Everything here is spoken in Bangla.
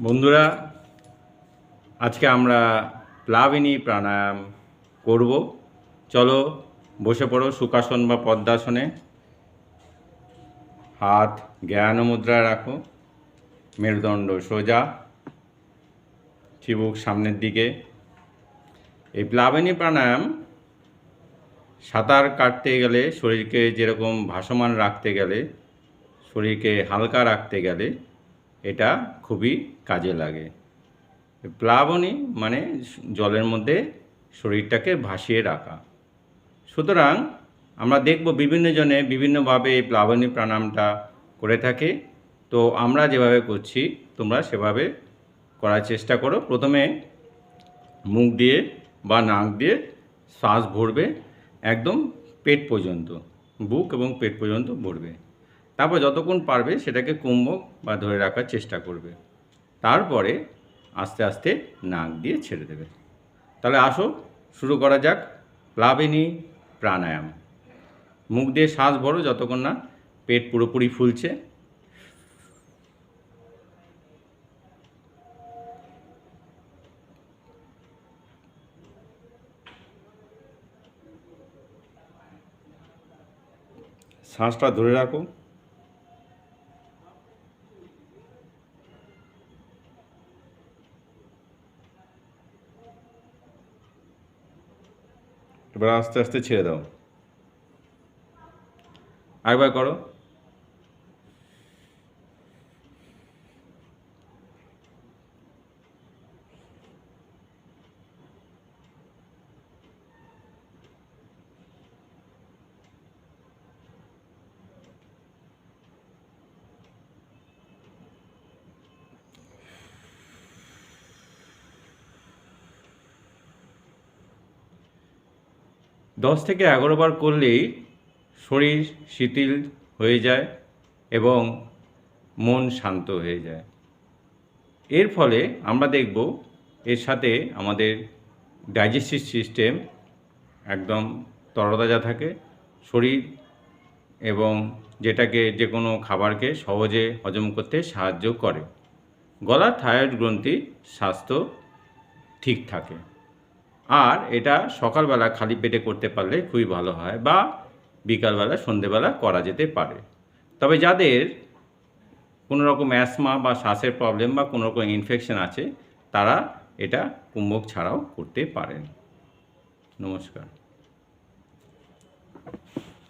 বন্ধুরা, আজকে আমরা প্লাবিনী প্রাণায়াম করব। চলো বসে পড়ো সুখাসন বা পদ্মাসনে। হাত জ্ঞান মুদ্রায় রাখো, মেরুদণ্ড সোজা, চিবুক সামনের দিকে। এই প্লাবিনী প্রাণায়াম সাঁতার কাটতে গেলে, শরীরকে যেরকম ভাসমান রাখতে গেলে, শরীরকে হালকা রাখতে গেলে এটা খুবই কাজে লাগে। প্লাবনী মানে জলের মধ্যে শরীরটাকে ভাসিয়ে রাখা। সুতরাং আমরা দেখব বিভিন্ন জনে বিভিন্নভাবে এই প্লাবনী প্রাণায়ামটা করে থাকে। তো আমরা যেভাবে করছি তোমরা সেভাবে করার চেষ্টা করো। প্রথমে মুখ দিয়ে বা নাক দিয়ে শ্বাস ভরবে, একদম পেট পর্যন্ত, বুক এবং পেট পর্যন্ত ভরবে। তারপর যতক্ষণ পারবে সেটাকে কুম্ভক বা ধরে রাখার চেষ্টা করবে। তারপরে আস্তে আস্তে নাক দিয়ে ছেড়ে দেবে। তাহলে আসো শুরু করা যাক প্লাবিনী প্রাণায়াম। মুখ দিয়ে শ্বাস ভরো যতক্ষণ না পেট পুরোপুরি ফুলছে। শ্বাসটা ধরে রাখো। এবার আস্তে আস্তে ছেড়ে দাও। আরেকবার করো। দশ থেকে 11 বার করলেই শরীর শিথিল হয়ে যায় এবং মন শান্ত হয়ে যায়। এর ফলে আমরা দেখব এর সাথে আমাদের ডাইজেস্টিভ সিস্টেম একদম তরতাজা থাকে। শরীর এবং যেটাকে যে কোনো খাবারকে সহজে হজম করতে সাহায্য করে। গলার থাইরয়েড গ্রন্থি স্বাস্থ্য ঠিক থাকে। আর এটা সকালবেলা খালি পেটে করতে পারলে খুবই ভালো হয়, বা বিকালবেলা সন্ধেবেলা করা যেতে পারে। তবে যাদের কোনো রকম অ্যাসমা বা শ্বাসের প্রবলেম বা কোনো রকম ইনফেকশন আছে তারা এটা কুম্ভক ছাড়াও করতে পারেন। নমস্কার।